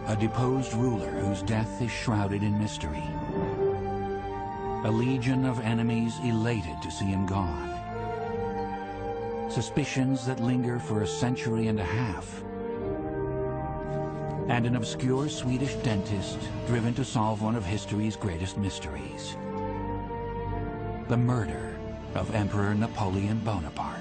a deposed ruler whose death is shrouded in mystery. A legion of enemies elated to see him gone. Suspicions that linger for a century and a half. And an obscure Swedish dentist driven to solve one of history's greatest mysteries. The murder of Emperor Napoleon Bonaparte.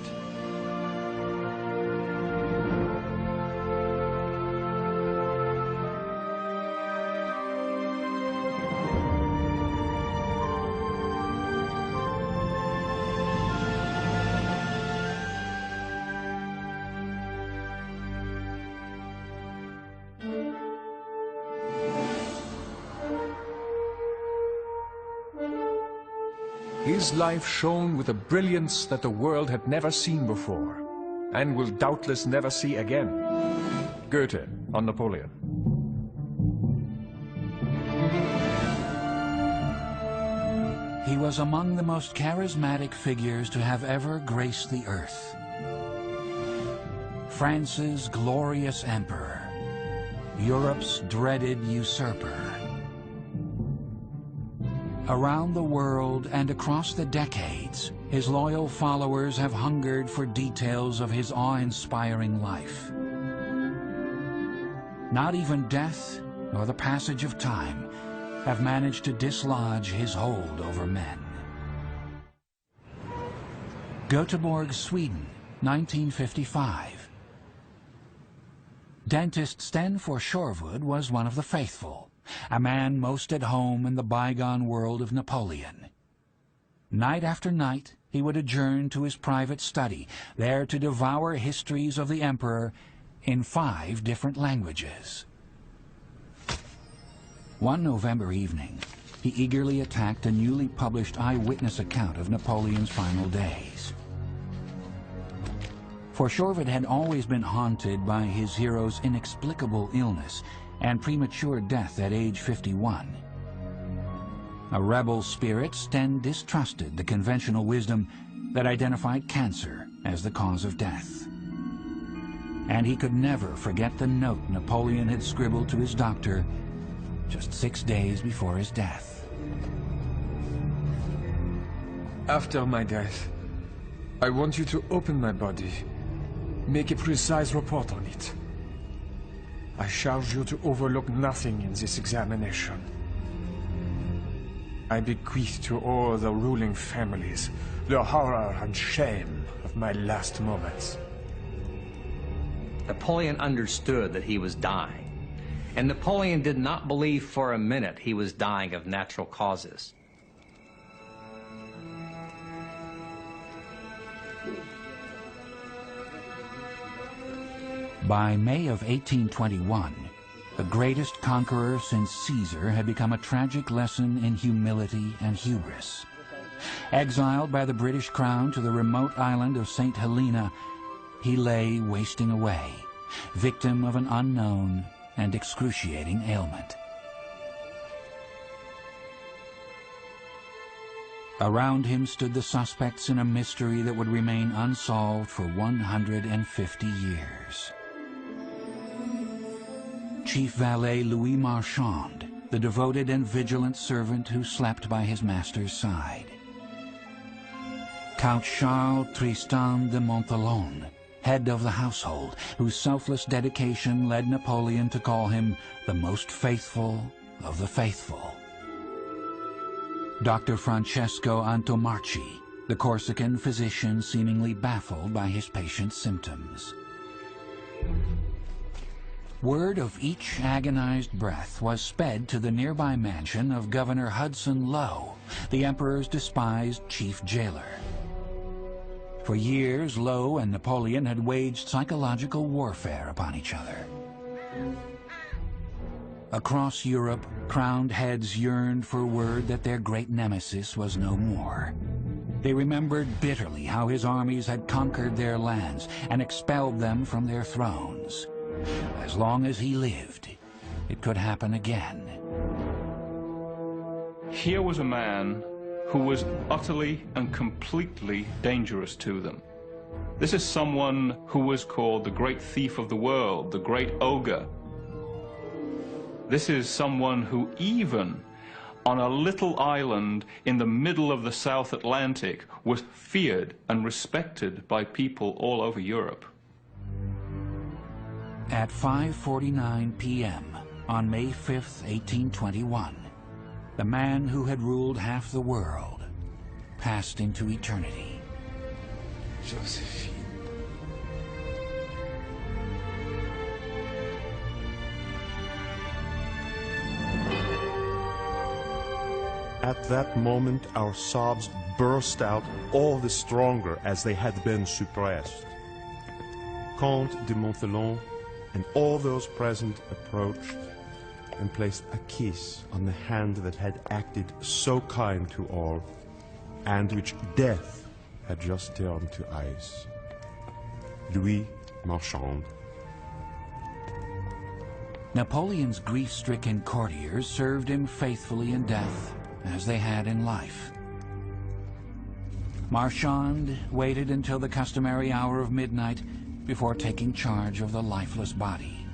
His life shone with a brilliance that the world had never seen before, and will doubtless never see again. Goethe on Napoleon. He was among the most charismatic figures to have ever graced the earth. France's glorious emperor, Europe's dreaded usurper. Around the world and across the decades, his loyal followers have hungered for details of his awe-inspiring life. Not even death nor the passage of time have managed to dislodge his hold over men. Göteborg, Sweden, 1955. Dentist Sten Forsjorwood was one of the faithful, a man most at home in the bygone world of Napoleon. Night after night, he would adjourn to his private study, there to devour histories of the emperor in 5 different languages. One November evening, he eagerly attacked a newly published eyewitness account of Napoleon's final days. Forsjorwood had always been haunted by his hero's inexplicable illness and premature death at age 51. A rebel spirit, Sten distrusted the conventional wisdom that identified cancer as the cause of death. And he could never forget the note Napoleon had scribbled to his doctor just 6 days before his death. After my death, I want you to open my body, make a precise report on it. I charge you to overlook nothing in this examination. I bequeath to all the ruling families the horror and shame of my last moments. Napoleon understood that he was dying, and Napoleon did not believe for a minute he was dying of natural causes. By May of 1821, the greatest conqueror since Caesar had become a tragic lesson in humility and hubris. Exiled by the British crown to the remote island of St. Helena, he lay wasting away, victim of an unknown and excruciating ailment. Around him stood the suspects in a mystery that would remain unsolved for 150 years. Chief Valet Louis Marchand, the devoted and vigilant servant who slept by his master's side. Count Charles Tristan de Montholon, head of the household, whose selfless dedication led Napoleon to call him the most faithful of the faithful. Dr. Francesco Antomarchi, the Corsican physician seemingly baffled by his patient's symptoms. Word of each agonized breath was sped to the nearby mansion of Governor Hudson Lowe, the emperor's despised chief jailer. For years, Lowe and Napoleon had waged psychological warfare upon each other. Across Europe, crowned heads yearned for word that their great nemesis was no more. They remembered bitterly how his armies had conquered their lands and expelled them from their thrones. As long as he lived, it could happen again. Here was a man who was utterly and completely dangerous to them. This is someone who was called the great thief of the world, the great ogre. This is someone who even on a little island in the middle of the South Atlantic was feared and respected by people all over Europe. At 5:49 p.m. on May 5th, 1821, the man who had ruled half the world passed into eternity. Josephine. At that moment, our sobs burst out all the stronger as they had been suppressed. Comte de Monthelon and all those present approached and placed a kiss on the hand that had acted so kind to all, and which death had just turned to ice. Louis Marchand. Napoleon's grief-stricken courtiers served him faithfully in death as they had in life. Marchand waited until the customary hour of midnight before taking charge of the lifeless body.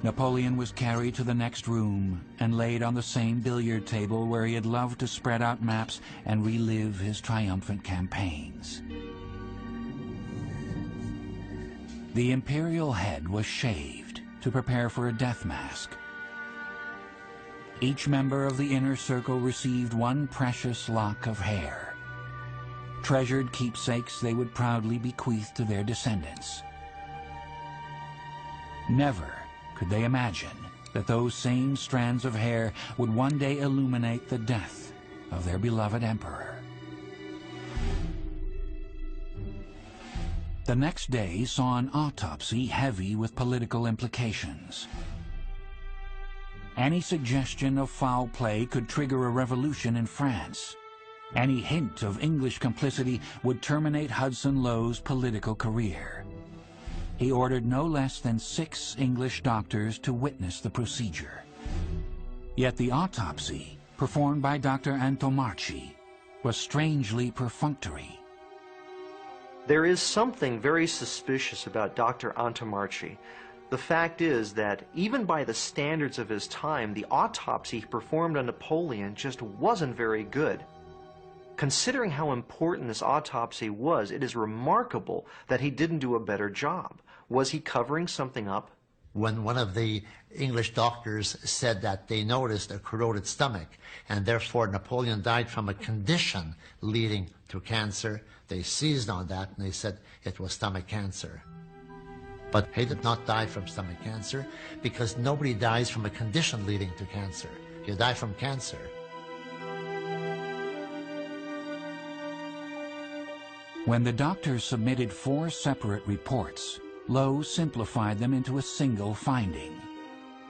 Napoleon was carried to the next room and laid on the same billiard table where he had loved to spread out maps and relive his triumphant campaigns. The imperial head was shaved to prepare for a death mask. Each member of the inner circle received one precious lock of hair, treasured keepsakes they would proudly bequeath to their descendants. Never could they imagine that those same strands of hair would one day illuminate the death of their beloved emperor. The next day saw an autopsy heavy with political implications. Any suggestion of foul play could trigger a revolution in France. Any hint of English complicity would terminate Hudson Lowe's political career. He ordered no less than 6 English doctors to witness the procedure. Yet the autopsy, performed by Dr. Antomarchi, was strangely perfunctory. There is something very suspicious about Dr. Antomarchi. The fact is that even by the standards of his time, the autopsy he performed on Napoleon just wasn't very good. Considering how important this autopsy was, it is remarkable that he didn't do a better job. Was he covering something up? When one of the English doctors said that they noticed a corroded stomach and therefore Napoleon died from a condition leading to cancer, they seized on that and they said it was stomach cancer. But he did not die from stomach cancer because nobody dies from a condition leading to cancer. You die from cancer. When the doctors submitted 4 separate reports, Lowe simplified them into a single finding.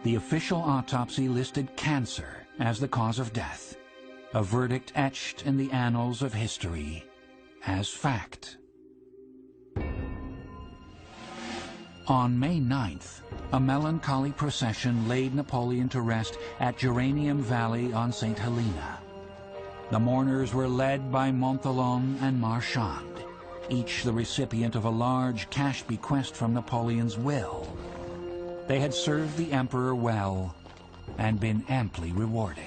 The official autopsy listed cancer as the cause of death, a verdict etched in the annals of history as fact. On May 9th, a melancholy procession laid Napoleon to rest at Geranium Valley on St. Helena. The mourners were led by Monthelon and Marchand, each the recipient of a large cash bequest from Napoleon's will. They had served the emperor well and been amply rewarded.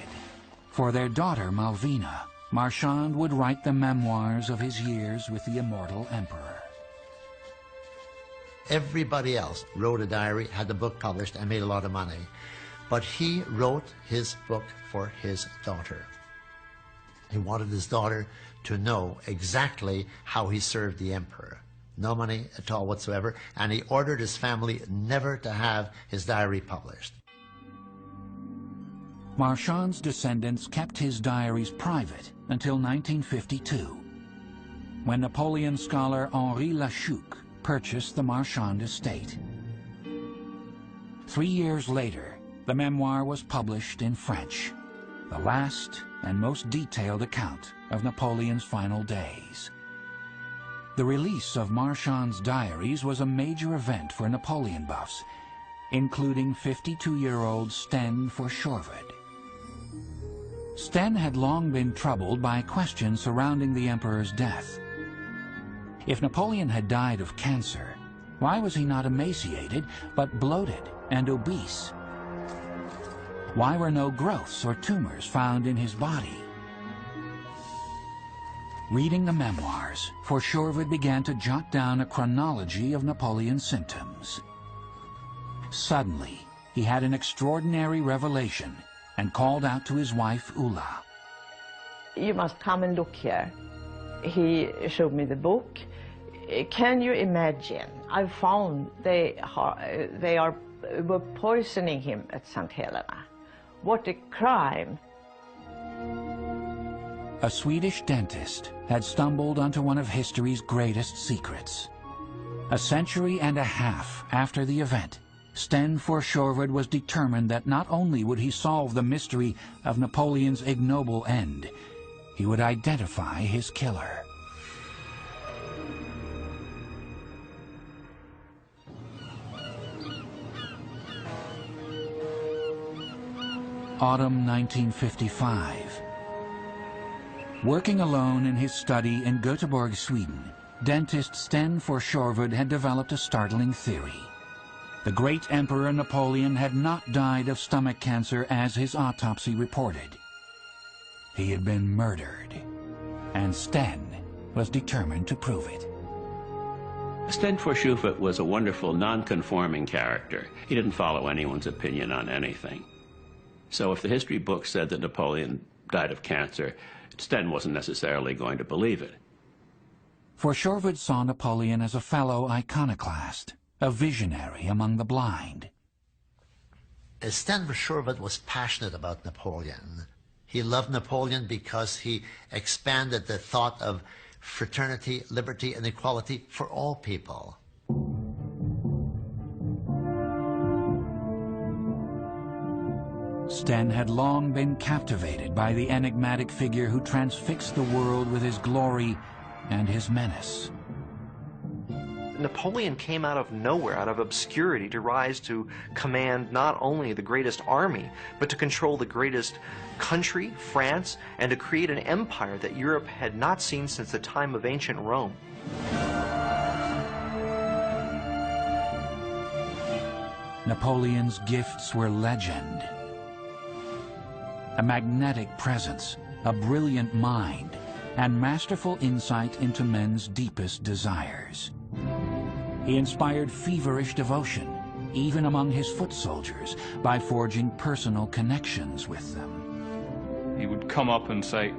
For their daughter Malvina, Marchand would write the memoirs of his years with the immortal emperor. Everybody else wrote a diary, had the book published, and made a lot of money. But he wrote his book for his daughter. He wanted his daughter to know exactly how he served the emperor. No money at all whatsoever, and he ordered his family never to have his diary published. Marchand's descendants kept his diaries private until 1952, when Napoleon scholar Henri Lachouque purchased the Marchand estate. 3 years later, the memoir was published in French, the last and most detailed account of Napoleon's final days. The release of Marchand's diaries was a major event for Napoleon buffs, including 52-year-old Sten Forsjorved. Sten had long been troubled by questions surrounding the emperor's death. If Napoleon had died of cancer, Why was he not emaciated, but bloated and obese? Why were no growths or tumors found in his body? Reading the memoirs, Forsjorvad began to jot down a chronology of Napoleon's symptoms. Suddenly, he had an extraordinary revelation and called out to his wife, Ulla. You must come and look here. He showed me the book. Can you imagine? I found they were poisoning him at St. Helena. What a crime. A Swedish dentist had stumbled onto one of history's greatest secrets. A century and a half after the event, Sten Forsjorvad was determined that not only would he solve the mystery of Napoleon's ignoble end, he would identify his killer. Autumn 1955. Working alone in his study in Göteborg, Sweden, dentist Sten Forsjorvad had developed a startling theory. The great Emperor Napoleon had not died of stomach cancer as his autopsy reported. He had been murdered, and Sten was determined to prove it. Sten Forsjorvad was a wonderful, non-conforming character. He didn't follow anyone's opinion on anything. So if the history book said that Napoleon died of cancer, Sten wasn't necessarily going to believe it. Forsjorvad saw Napoleon as a fellow iconoclast, a visionary among the blind. Sten Forsjorvad was passionate about Napoleon. He loved Napoleon because he expanded the thought of fraternity, liberty, and equality for all people. Sten had long been captivated by the enigmatic figure who transfixed the world with his glory and his menace. Napoleon came out of nowhere, out of obscurity, to rise to command not only the greatest army, but to control the greatest country, France, and to create an empire that Europe had not seen since the time of ancient Rome. Napoleon's gifts were legend. A magnetic presence, a brilliant mind, and masterful insight into men's deepest desires. He inspired feverish devotion, even among his foot soldiers, by forging personal connections with them. He would come up and say,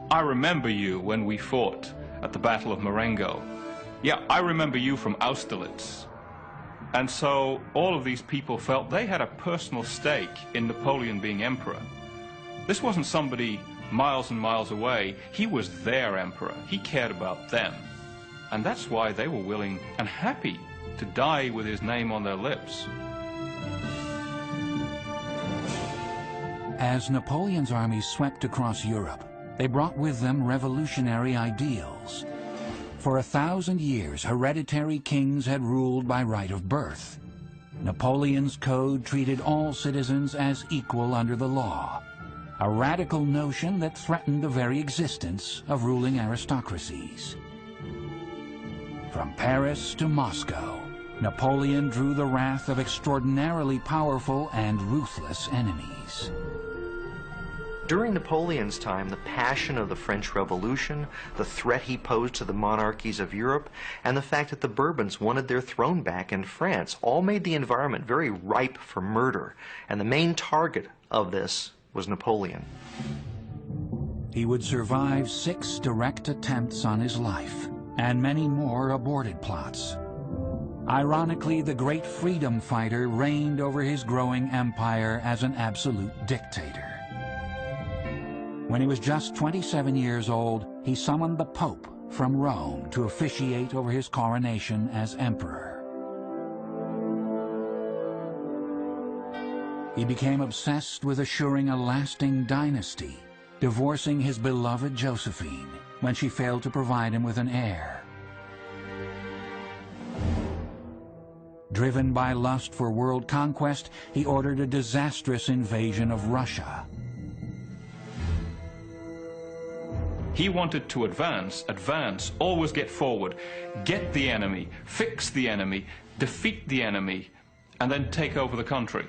"I remember you when we fought at the Battle of Marengo. Yeah, I remember you from Austerlitz." And so all of these people felt they had a personal stake in Napoleon being emperor. This wasn't somebody miles and miles away. He was their emperor. He cared about them. And that's why they were willing and happy to die with his name on their lips. As Napoleon's armies swept across Europe, they brought with them revolutionary ideals. For 1,000 years, hereditary kings had ruled by right of birth. Napoleon's code treated all citizens as equal under the law, a radical notion that threatened the very existence of ruling aristocracies. From Paris to Moscow, Napoleon drew the wrath of extraordinarily powerful and ruthless enemies. During Napoleon's time, the passion of the French Revolution, the threat he posed to the monarchies of Europe, and the fact that the Bourbons wanted their throne back in France all made the environment very ripe for murder, and the main target of this was Napoleon. He would survive 6 direct attempts on his life, and many more aborted plots. Ironically, the great freedom fighter reigned over his growing empire as an absolute dictator. When he was just 27 years old, he summoned the Pope from Rome to officiate over his coronation as emperor. He became obsessed with assuring a lasting dynasty, divorcing his beloved Josephine when she failed to provide him with an heir. Driven by lust for world conquest, he ordered a disastrous invasion of Russia. He wanted to advance, always get forward, get the enemy, fix the enemy, defeat the enemy, and then take over the country.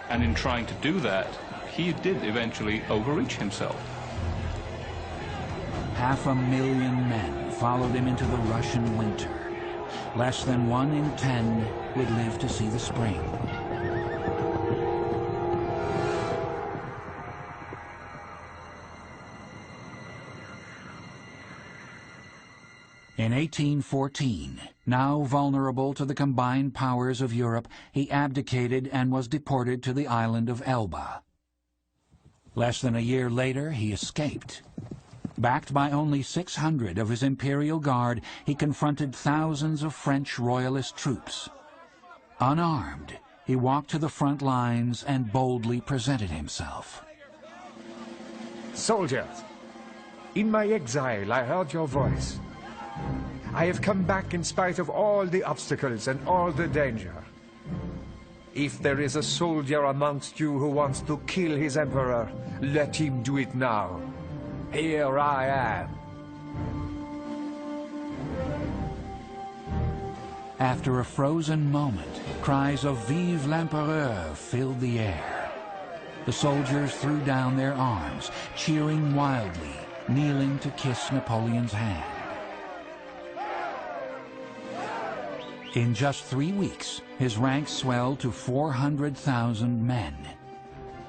And in trying to do that, he did eventually overreach himself. 500,000 men followed him into the Russian winter. Less than 1 in 10 would live to see the spring. In 1814, now vulnerable to the combined powers of Europe, he abdicated and was deported to the island of Elba. Less than a year later, he escaped. Backed by only 600 of his imperial guard, he confronted thousands of French royalist troops. Unarmed, he walked to the front lines and boldly presented himself. Soldiers, in my exile I heard your voice. I have come back in spite of all the obstacles and all the danger. If there is a soldier amongst you who wants to kill his emperor, let him do it now. Here I am. After a frozen moment, cries of "Vive l'Empereur" filled the air. The soldiers threw down their arms, cheering wildly, kneeling to kiss Napoleon's hand. In just 3 weeks, his ranks swelled to 400,000 men.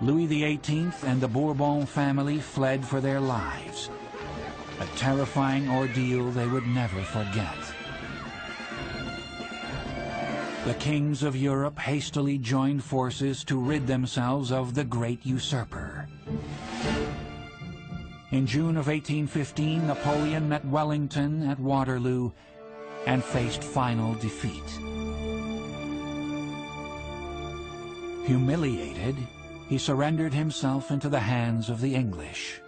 Louis XVIII and the Bourbon family fled for their lives. A terrifying ordeal they would never forget. The kings of Europe hastily joined forces to rid themselves of the great usurper. In June of 1815, Napoleon met Wellington at Waterloo and faced final defeat. Humiliated, he surrendered himself into the hands of the English.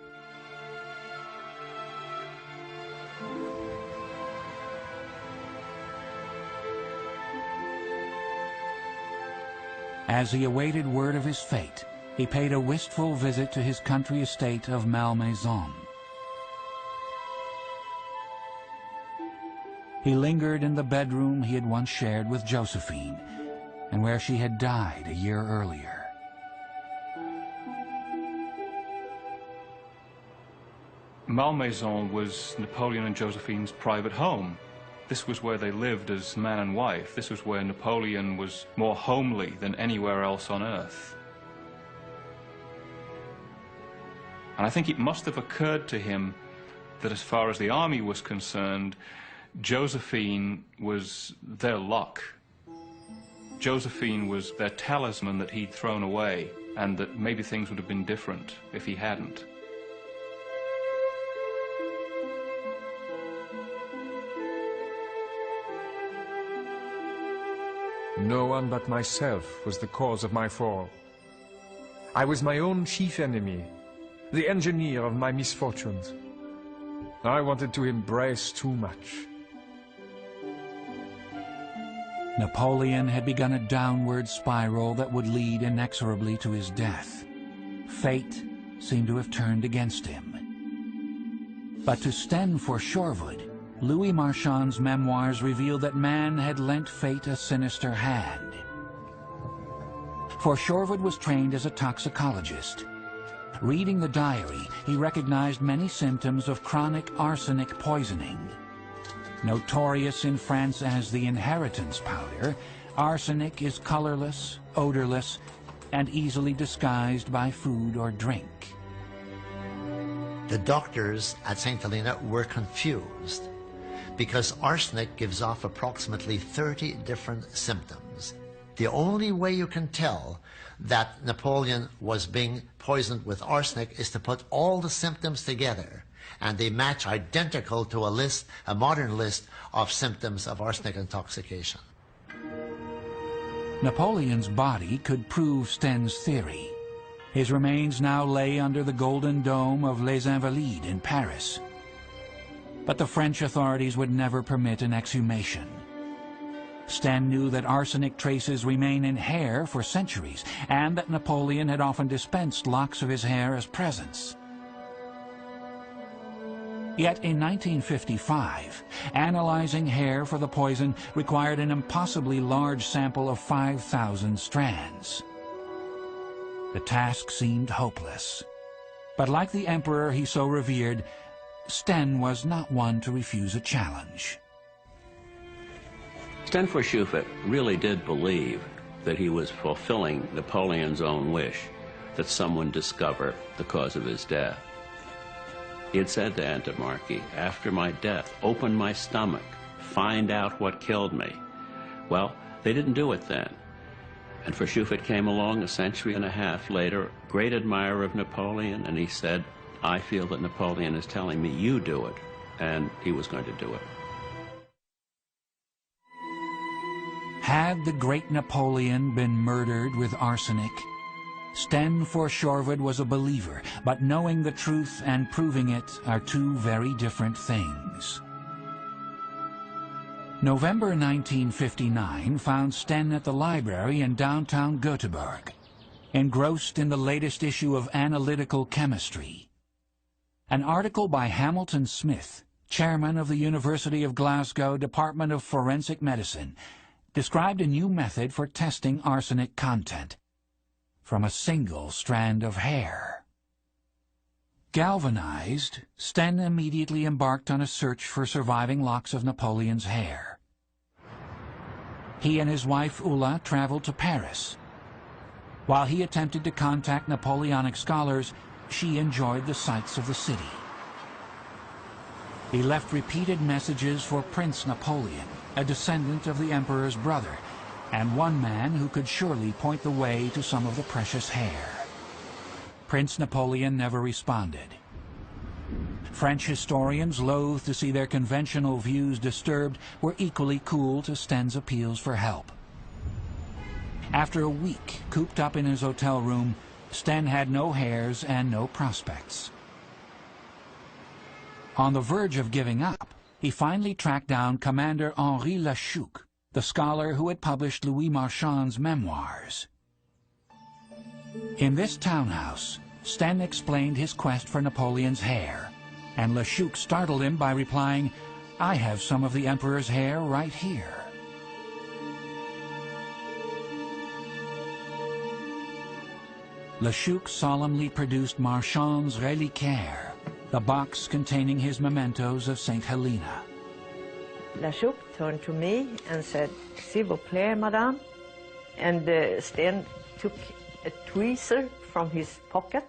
As he awaited word of his fate, he paid a wistful visit to his country estate of Malmaison. He lingered in the bedroom he had once shared with Josephine, and where she had died a year earlier. Malmaison was Napoleon and Josephine's private home. This was where they lived as man and wife. This was where Napoleon was more homely than anywhere else on earth. And I think it must have occurred to him that as far as the army was concerned, Josephine was their luck. Josephine was their talisman that he'd thrown away, and that maybe things would have been different if he hadn't. No one but myself was the cause of my fall. I was my own chief enemy, the engineer of my misfortunes. I wanted to embrace too much. Napoleon had begun a downward spiral that would lead inexorably to his death. Fate seemed to have turned against him. But to Sten Forshourwood, Louis Marchand's memoirs revealed that man had lent fate a sinister hand. Forshourwood was trained as a toxicologist. Reading the diary, he recognized many symptoms of chronic arsenic poisoning. Notorious in France as the inheritance powder, arsenic is colorless, odorless, and easily disguised by food or drink. The doctors at St. Helena were confused because arsenic gives off approximately 30 different symptoms. The only way you can tell that Napoleon was being poisoned with arsenic is to put all the symptoms together, and they match identical to a modern list of symptoms of arsenic intoxication. Napoleon's body could prove Sten's theory. His remains now lay under the golden dome of Les Invalides in Paris. But the French authorities would never permit an exhumation. Sten knew that arsenic traces remain in hair for centuries, and that Napoleon had often dispensed locks of his hair as presents. Yet in 1955, analyzing hair for the poison required an impossibly large sample of 5,000 strands. The task seemed hopeless. But like the emperor he so revered, Sten was not one to refuse a challenge. Sten Verschuffet really did believe that he was fulfilling Napoleon's own wish that someone discover the cause of his death. He had said to Antomarchi, "After my death, open my stomach, find out what killed me." Well, they didn't do it then. And Verschuffet came along a century and a half later, great admirer of Napoleon, and he said, "I feel that Napoleon is telling me you do it," and he was going to do it. Had the great Napoleon been murdered with arsenic? Sten Verschuffet was a believer, but knowing the truth and proving it are two very different things. November 1959 found Sten at the library in downtown Göteborg, engrossed in the latest issue of Analytical Chemistry. An article by Hamilton Smith, chairman of the University of Glasgow Department of Forensic Medicine, described a new method for testing arsenic content from a single strand of hair. Galvanized, Sten immediately embarked on a search for surviving locks of Napoleon's hair. He and his wife Ulla traveled to Paris. While he attempted to contact Napoleonic scholars, she enjoyed the sights of the city. He left repeated messages for Prince Napoleon, a descendant of the emperor's brother, and one man who could surely point the way to some of the precious hair. Prince Napoleon never responded. French historians, loath to see their conventional views disturbed, were equally cool to Sten's appeals for help. After a week cooped up in his hotel room, Sten had no hairs and no prospects. On the verge of giving up, he finally tracked down Commander Henri Lachouc, the scholar who had published Louis Marchand's memoirs. In this townhouse, Sten explained his quest for Napoleon's hair, and Lachouc startled him by replying, "I have some of the emperor's hair right here." Lachouc solemnly produced Marchand's reliquaire, the box containing his mementos of Saint Helena. Lachouc turned to me and said, "S'il vous plaît, madame." And Sten took a tweezer from his pocket,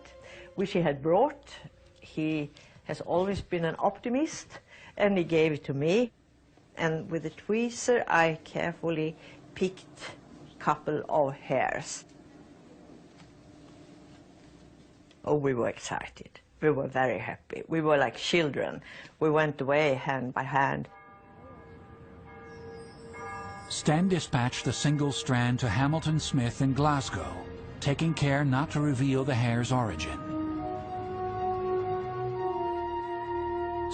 which he had brought. He has always been an optimist, and he gave it to me. And with the tweezer, I carefully picked a couple of hairs. Oh, we were excited. We were very happy. We were like children. We went away hand by hand. Sten dispatched the single strand to Hamilton Smith in Glasgow, taking care not to reveal the hair's origin.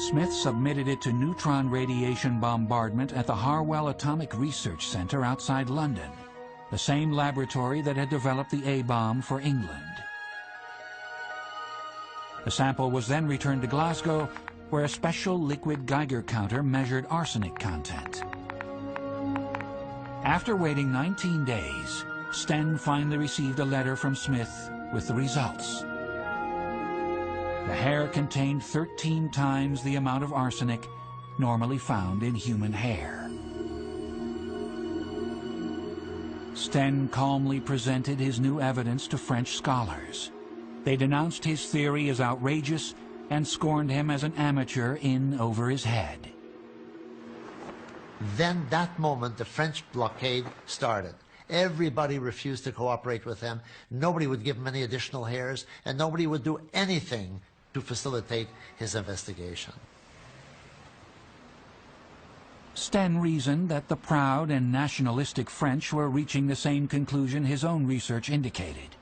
Smith submitted it to neutron radiation bombardment at the Harwell Atomic Research Center outside London, the same laboratory that had developed the A-bomb for England. The sample was then returned to Glasgow, where a special liquid Geiger counter measured arsenic content. After waiting 19 days, Sten finally received a letter from Smith with the results. The hair contained 13 times the amount of arsenic normally found in human hair. Sten calmly presented his new evidence to French scholars. They denounced his theory as outrageous and scorned him as an amateur in over his head. Then that moment the French blockade started. Everybody refused to cooperate with him. Nobody would give him any additional hairs, and nobody would do anything to facilitate his investigation. Sten reasoned that the proud and nationalistic French were reaching the same conclusion his own research indicated.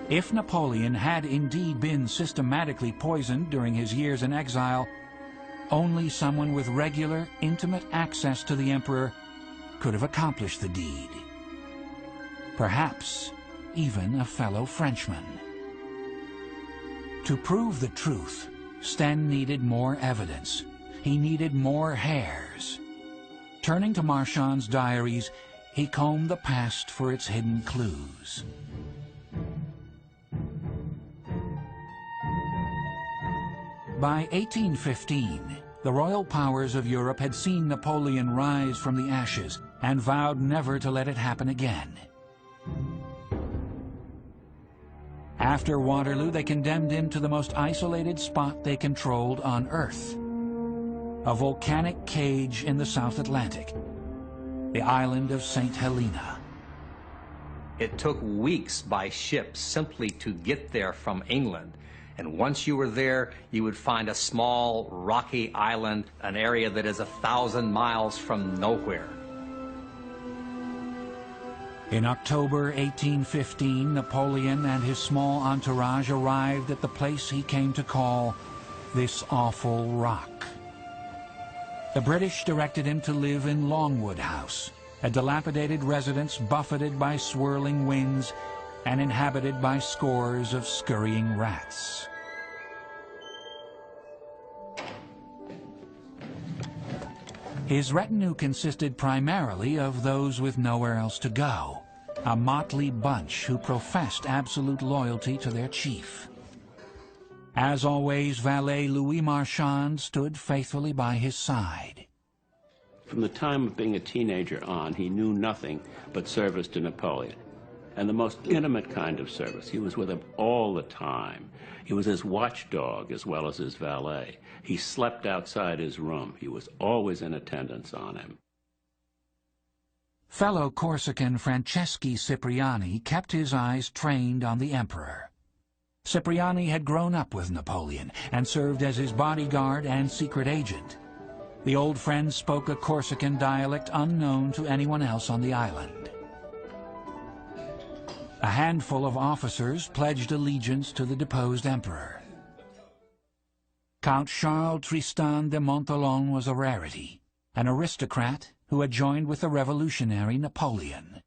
If Napoleon had indeed been systematically poisoned during his years in exile, only someone with regular, intimate access to the emperor could have accomplished the deed. Perhaps even a fellow Frenchman. To prove the truth, Sten needed more evidence. He needed more hairs. Turning to Marchand's diaries, he combed the past for its hidden clues. By 1815, the royal powers of Europe had seen Napoleon rise from the ashes and vowed never to let it happen again. After Waterloo, they condemned him to the most isolated spot they controlled on Earth, a volcanic cage in the South Atlantic, the island of St. Helena. It took weeks by ship simply to get there from England. And once you were there, you would find a small, rocky island, an area that is 1,000 miles from nowhere. In October 1815, Napoleon and his small entourage arrived at the place he came to call this awful rock. The British directed him to live in Longwood House, a dilapidated residence buffeted by swirling winds and inhabited by scores of scurrying rats. His retinue consisted primarily of those with nowhere else to go, a motley bunch who professed absolute loyalty to their chief. As always, valet Louis Marchand stood faithfully by his side. From the time of being a teenager on, he knew nothing but service to Napoleon, and the most intimate kind of service. He was with him all the time. He was his watchdog as well as his valet. He slept outside his room. He was always in attendance on him. Fellow Corsican Franceschi Cipriani kept his eyes trained on the emperor. Cipriani had grown up with Napoleon and served as his bodyguard and secret agent. The old friend spoke a Corsican dialect unknown to anyone else on the island. A handful of officers pledged allegiance to the deposed emperor. Count Charles Tristan de Montholon was a rarity, an aristocrat who had joined with the revolutionary Napoleon.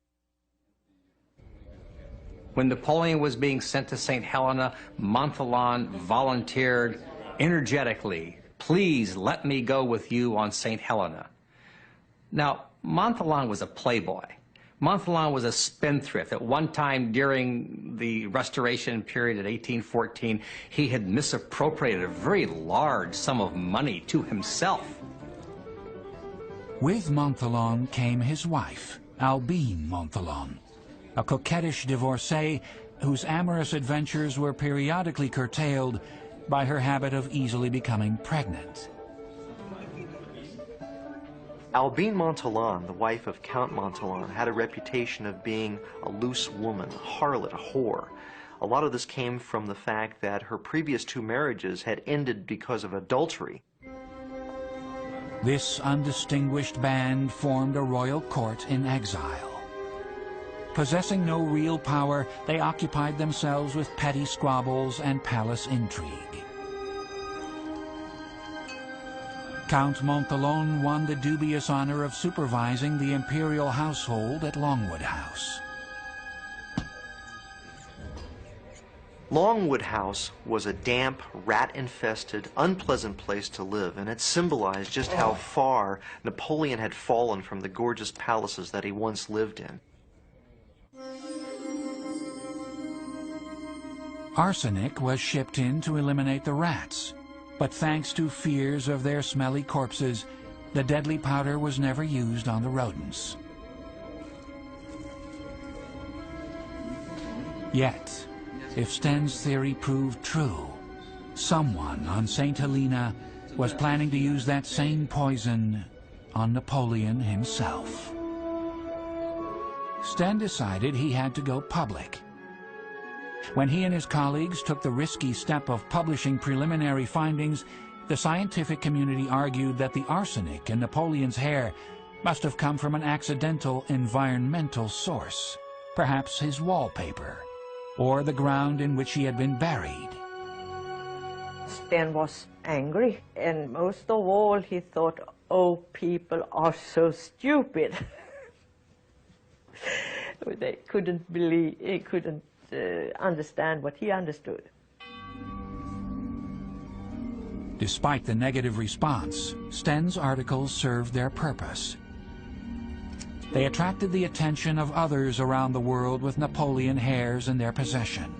When Napoleon was being sent to St. Helena, Montholon volunteered energetically, "Please let me go with you on St. Helena." Now, Montholon was a playboy. Montholon was a spendthrift. At one time during the Restoration period in 1814, he had misappropriated a very large sum of money to himself. With Montholon came his wife, Albine Montholon, a coquettish divorcee whose amorous adventures were periodically curtailed by her habit of easily becoming pregnant. Albine Montholon, the wife of Count Montholon, had a reputation of being a loose woman, a harlot, a whore. A lot of this came from the fact that her previous two marriages had ended because of adultery. This undistinguished band formed a royal court in exile. Possessing no real power, they occupied themselves with petty squabbles and palace intrigue. Count Montholon won the dubious honor of supervising the imperial household at Longwood House. Longwood House was a damp, rat-infested, unpleasant place to live, and it symbolized just how far Napoleon had fallen from the gorgeous palaces that he once lived in. Arsenic was shipped in to eliminate the rats, but thanks to fears of their smelly corpses, the deadly powder was never used on the rodents. Yet, if Sten's theory proved true, someone on St. Helena was planning to use that same poison on Napoleon himself. Sten decided he had to go public. When he and his colleagues took the risky step of publishing preliminary findings, the scientific community argued that the arsenic in Napoleon's hair must have come from an accidental environmental source, perhaps his wallpaper, or the ground in which he had been buried. Sten was angry, and most of all he thought, oh, people are so stupid. They couldn't believe, he couldn't understand what he understood. Despite the negative response, Sten's articles served their purpose. They attracted the attention of others around the world with Napoleon hairs in their possession.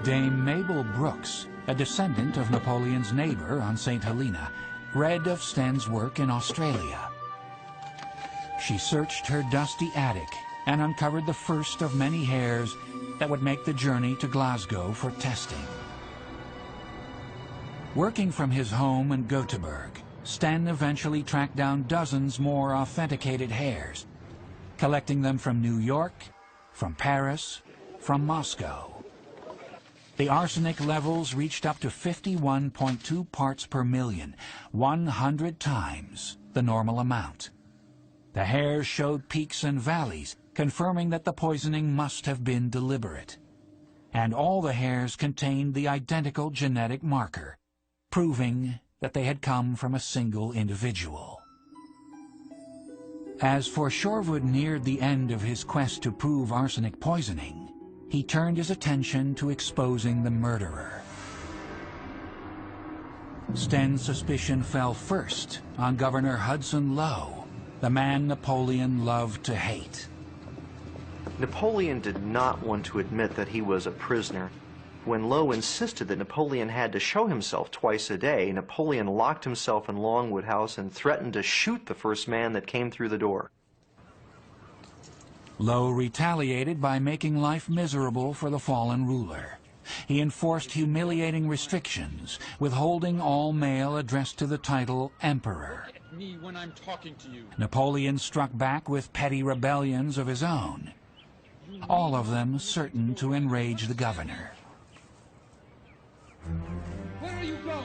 Dame Mabel Brooks, a descendant of Napoleon's neighbor on St. Helena, read of Sten's work in Australia. She searched her dusty attic and uncovered the first of many hairs that would make the journey to Glasgow for testing. Working from his home in Gothenburg, Sten eventually tracked down dozens more authenticated hairs, collecting them from New York, from Paris, from Moscow. The arsenic levels reached up to 51.2 parts per million, 100 times the normal amount. The hairs showed peaks and valleys, confirming that the poisoning must have been deliberate. And all the hairs contained the identical genetic marker, proving that they had come from a single individual. As for Shorewood neared the end of his quest to prove arsenic poisoning, he turned his attention to exposing the murderer. Sten's suspicion fell first on Governor Hudson Lowe, the man Napoleon loved to hate. Napoleon did not want to admit that he was a prisoner. When Lowe insisted that Napoleon had to show himself twice a day, Napoleon locked himself in Longwood House and threatened to shoot the first man that came through the door. Lowe retaliated by making life miserable for the fallen ruler. He enforced humiliating restrictions, withholding all mail addressed to the title Emperor. Me when I'm talking to you. Napoleon struck back with petty rebellions of his own, all of them certain to enrage the governor. Where are you going?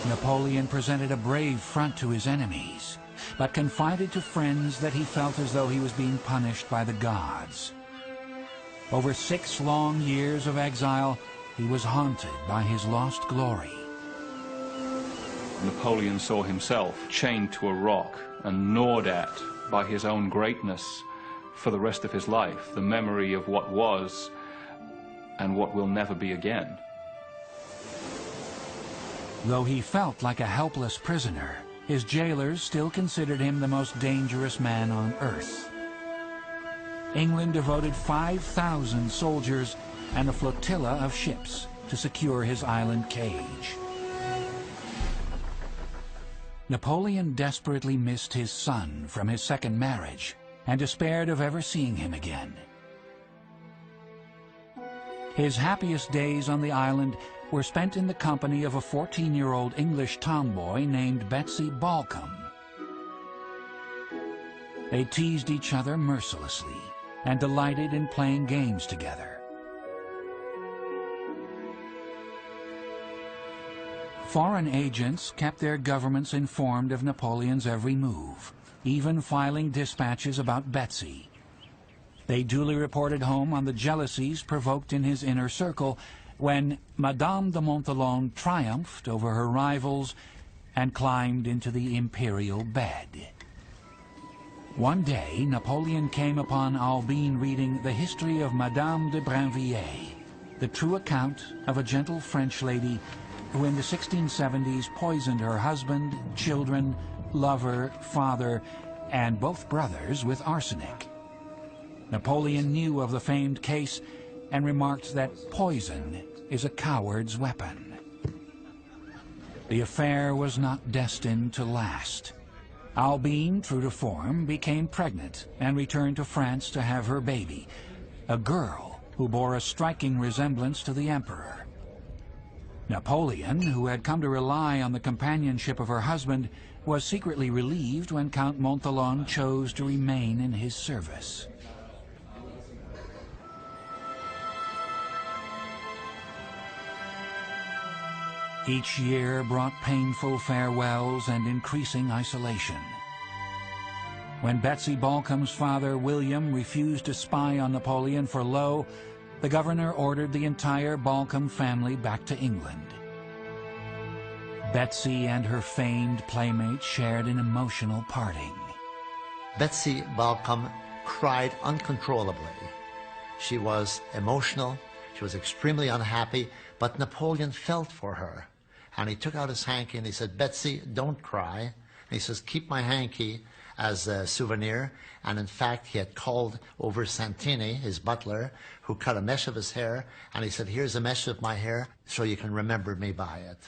Napoleon presented a brave front to his enemies, but confided to friends that he felt as though he was being punished by the gods. Over 6 long years of exile, he was haunted by his lost glory. Napoleon saw himself chained to a rock and gnawed at by his own greatness for the rest of his life, the memory of what was and what will never be again. Though he felt like a helpless prisoner, his jailers still considered him the most dangerous man on earth. England devoted 5,000 soldiers and a flotilla of ships to secure his island cage. Napoleon desperately missed his son from his second marriage and despaired of ever seeing him again. His happiest days on the island were spent in the company of a 14-year-old English tomboy named Betsy Balcombe. They teased each other mercilessly and delighted in playing games together. Foreign agents kept their governments informed of Napoleon's every move, even filing dispatches about Betsy. They duly reported home on the jealousies provoked in his inner circle when Madame de Montholon triumphed over her rivals and climbed into the imperial bed. One day, Napoleon came upon Albine reading the history of Madame de Brinvilliers, the true account of a gentle French lady who in the 1670s poisoned her husband, children, lover, father, and both brothers with arsenic. Napoleon knew of the famed case and remarked that poison is a coward's weapon. The affair was not destined to last. Albine, true to form, became pregnant and returned to France to have her baby, a girl who bore a striking resemblance to the emperor. Napoleon, who had come to rely on the companionship of her husband, was secretly relieved when Count Montholon chose to remain in his service. Each year brought painful farewells and increasing isolation. When Betsy Balcombe's father, William, refused to spy on Napoleon for Lowe, the governor ordered the entire Balcombe family back to England. Betsy and her famed playmate shared an emotional parting. Betsy Balcom cried uncontrollably. She was emotional, she was extremely unhappy, but Napoleon felt for her. And he took out his hanky and he said, "Betsy, don't cry." And he says, "Keep my hanky as a souvenir." And in fact, he had called over Santini, his butler, who cut a mesh of his hair, and he said, "Here's a mesh of my hair so you can remember me by it."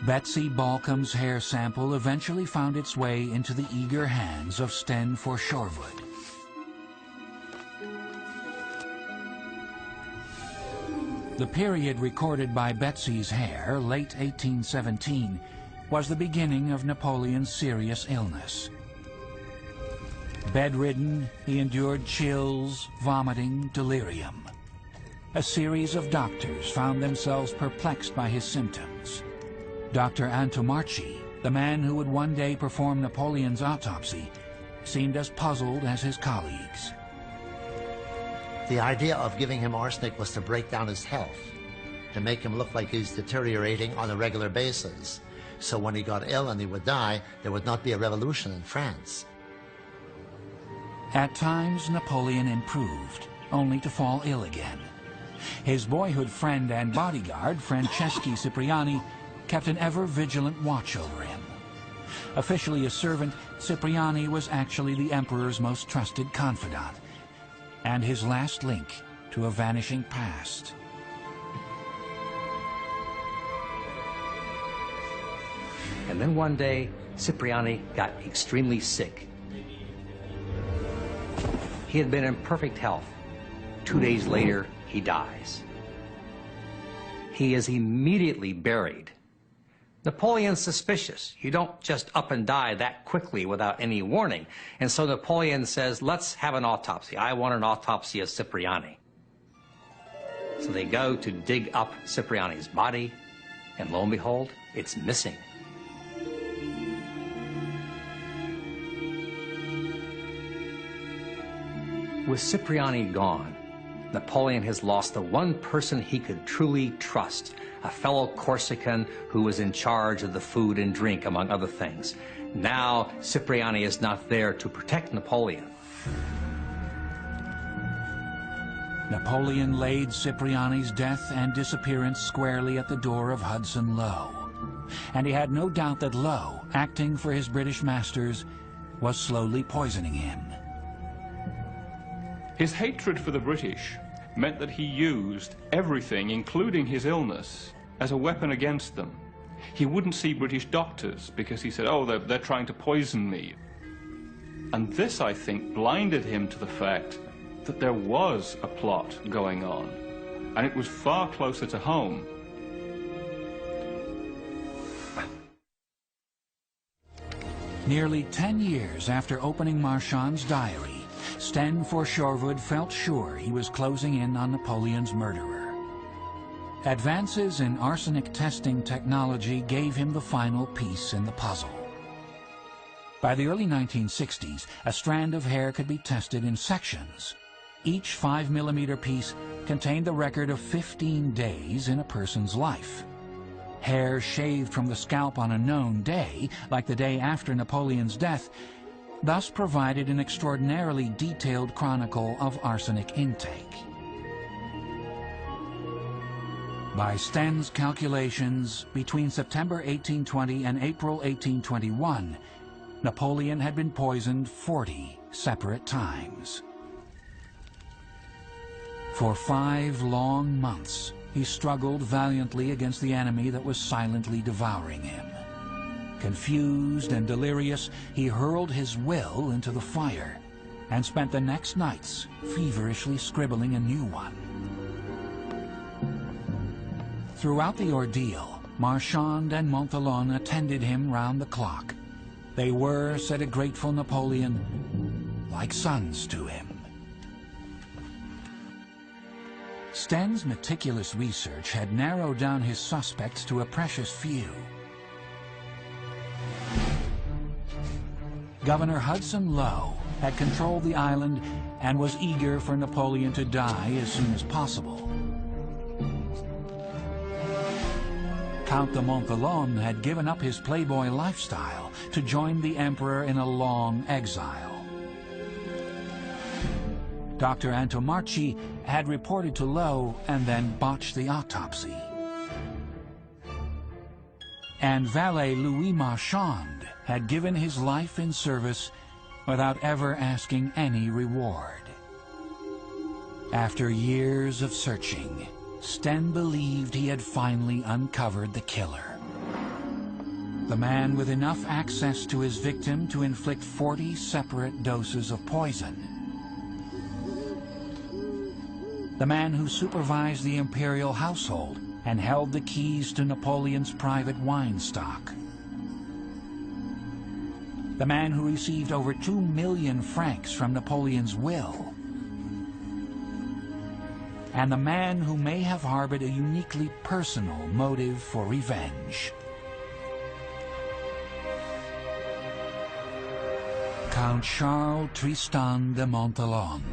Betsy Balcom's hair sample eventually found its way into the eager hands of Sten for Shorewood. The period recorded by Betsy's hair, late 1817, was the beginning of Napoleon's serious illness. Bedridden, he endured chills, vomiting, delirium. A series of doctors found themselves perplexed by his symptoms. Dr. Antomarchi, the man who would one day perform Napoleon's autopsy, seemed as puzzled as his colleagues. The idea of giving him arsenic was to break down his health, to make him look like he's deteriorating on a regular basis. So when he got ill and he would die, there would not be a revolution in France. At times, Napoleon improved, only to fall ill again. His boyhood friend and bodyguard, Franceschi Cipriani, kept an ever-vigilant watch over him. Officially a servant, Cipriani was actually the Emperor's most trusted confidant, and his last link to a vanishing past. And then one day, Cipriani got extremely sick. He had been in perfect health. 2 days later, he dies. He is immediately buried. Napoleon's suspicious. You don't just up and die that quickly without any warning. And so Napoleon says, "Let's have an autopsy. I want an autopsy of Cipriani." So they go to dig up Cipriani's body, and lo and behold, it's missing. With Cipriani gone, Napoleon has lost the one person he could truly trust, a fellow Corsican who was in charge of the food and drink, among other things. Now, Cipriani is not there to protect Napoleon. Napoleon laid Cipriani's death and disappearance squarely at the door of Hudson Lowe. And he had no doubt that Lowe, acting for his British masters, was slowly poisoning him. His hatred for the British meant that he used everything, including his illness, as a weapon against them. He wouldn't see British doctors because he said, "Oh, they're trying to poison me." And this, I think, blinded him to the fact that there was a plot going on, and it was far closer to home. Nearly 10 years after opening Marchand's diary, Sten for Shorewood felt sure he was closing in on Napoleon's murderer. Advances in arsenic testing technology gave him the final piece in the puzzle. By the early 1960s, a strand of hair could be tested in sections. Each 5mm piece contained the record of 15 days in a person's life. Hair shaved from the scalp on a known day, like the day after Napoleon's death, thus provided an extraordinarily detailed chronicle of arsenic intake. By Sten's calculations, between September 1820 and April 1821, Napoleon had been poisoned 40 separate times. For 5 long months, he struggled valiantly against the enemy that was silently devouring him. Confused and delirious, he hurled his will into the fire and spent the next nights feverishly scribbling a new one. Throughout the ordeal, Marchand and Montholon attended him round the clock. They were, said a grateful Napoleon, like sons to him. Sten's meticulous research had narrowed down his suspects to a precious few. Governor Hudson Lowe, had controlled the island and was eager for Napoleon to die as soon as possible. Count de Montholon had given up his playboy lifestyle to join the emperor in a long exile. Dr. Antomarchi had reported to Lowe and then botched the autopsy. And valet Louis Marchand had given his life in service without ever asking any reward. After years of searching, Sten believed he had finally uncovered the killer. The man with enough access to his victim to inflict 40 separate doses of poison. The man who supervised the imperial household and held the keys to Napoleon's private wine stock. The man who received over 2 million francs from Napoleon's will. And the man who may have harbored a uniquely personal motive for revenge. Count Charles Tristan de Montholon.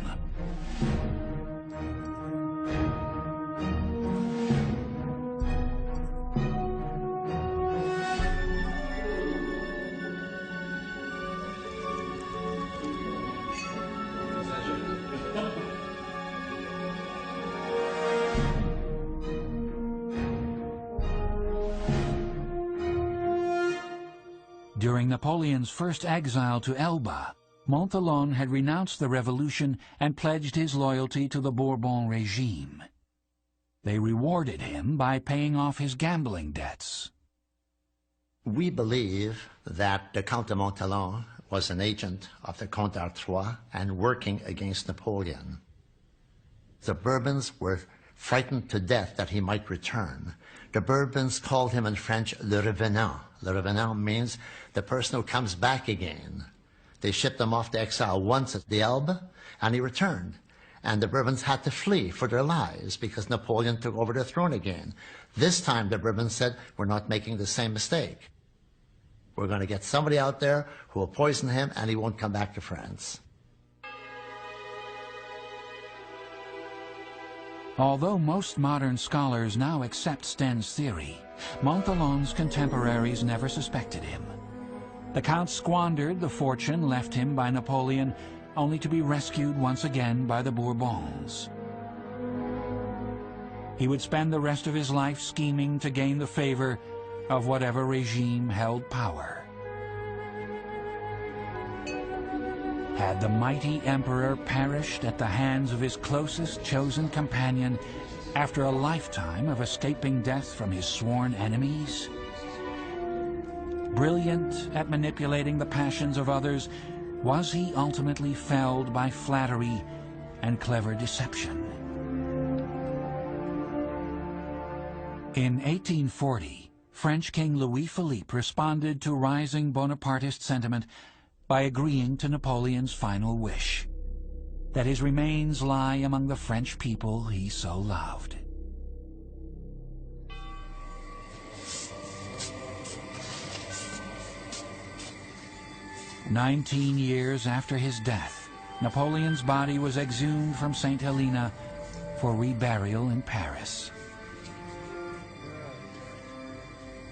During Napoleon's first exile to Elba, Montholon had renounced the revolution and pledged his loyalty to the Bourbon regime. They rewarded him by paying off his gambling debts. We believe that the Count de Montholon was an agent of the Comte d'Artois and working against Napoleon. The Bourbons were frightened to death that he might return. The Bourbons called him in French le revenant. Le revenant means the person who comes back again. They shipped him off to exile once at the Elbe, and he returned. And the Bourbons had to flee for their lives because Napoleon took over the throne again. This time the Bourbons said, we're not making the same mistake. We're going to get somebody out there who will poison him and he won't come back to France. Although most modern scholars now accept Sten's theory, Montholon's contemporaries never suspected him. The Count squandered the fortune left him by Napoleon, only to be rescued once again by the Bourbons. He would spend the rest of his life scheming to gain the favor of whatever regime held power. Had the mighty emperor perished at the hands of his closest chosen companion after a lifetime of escaping death from his sworn enemies? Brilliant at manipulating the passions of others, was he ultimately felled by flattery and clever deception? In 1840, French King Louis-Philippe responded to rising Bonapartist sentiment by agreeing to Napoleon's final wish, that his remains lie among the French people he so loved. "19 years after his death, Napoleon's body was exhumed from St. Helena for reburial in Paris.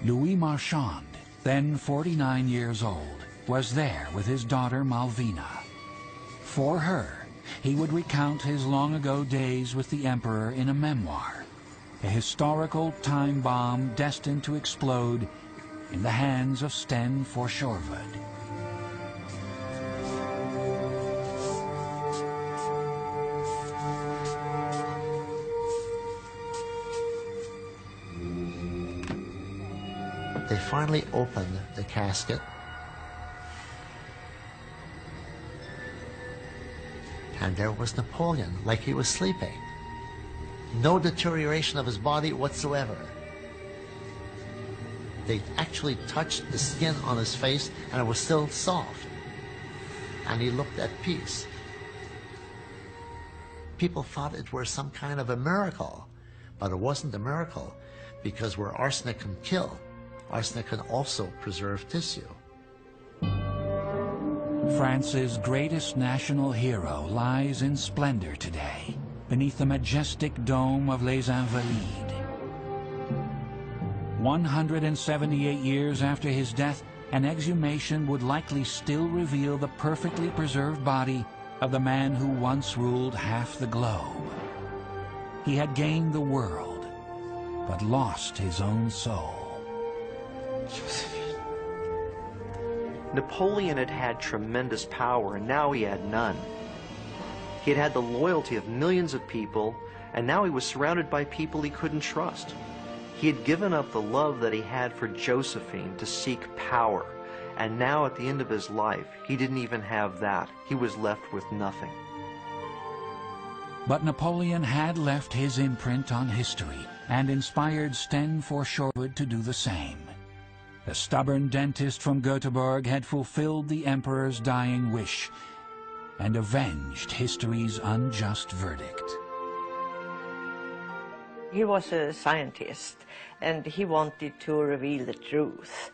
Louis Marchand, then 49 years old, was there with his daughter Malvina. For her, he would recount his long-ago days with the emperor in a memoir, a historical time bomb destined to explode in the hands of Sten Forsjorvud. They finally opened the casket. And there was Napoleon, like he was sleeping. No deterioration of his body whatsoever. They actually touched the skin on his face, and it was still soft. And he looked at peace. People thought it was some kind of a miracle, but it wasn't a miracle, because where arsenic can kill, arsenic can also preserve tissue. France's greatest national hero lies in splendor today, beneath the majestic dome of Les Invalides. 178 years after his death, an exhumation would likely still reveal the perfectly preserved body of the man who once ruled half the globe. He had gained the world, but lost his own soul. Napoleon had had tremendous power, and now he had none. He had had the loyalty of millions of people, and now he was surrounded by people he couldn't trust. He had given up the love that he had for Josephine to seek power, and now at the end of his life, he didn't even have that. He was left with nothing. But Napoleon had left his imprint on history and inspired Sten Forsjord to do the same. The stubborn dentist from Göteborg had fulfilled the emperor's dying wish and avenged history's unjust verdict. He was a scientist, and he wanted to reveal the truth.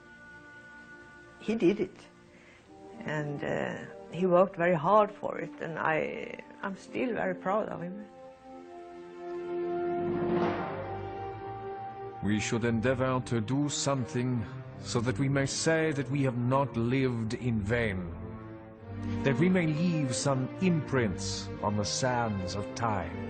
He did it, and he worked very hard for it, and I'm still very proud of him. We should endeavor to do something so that we may say that we have not lived in vain, that we may leave some imprints on the sands of time.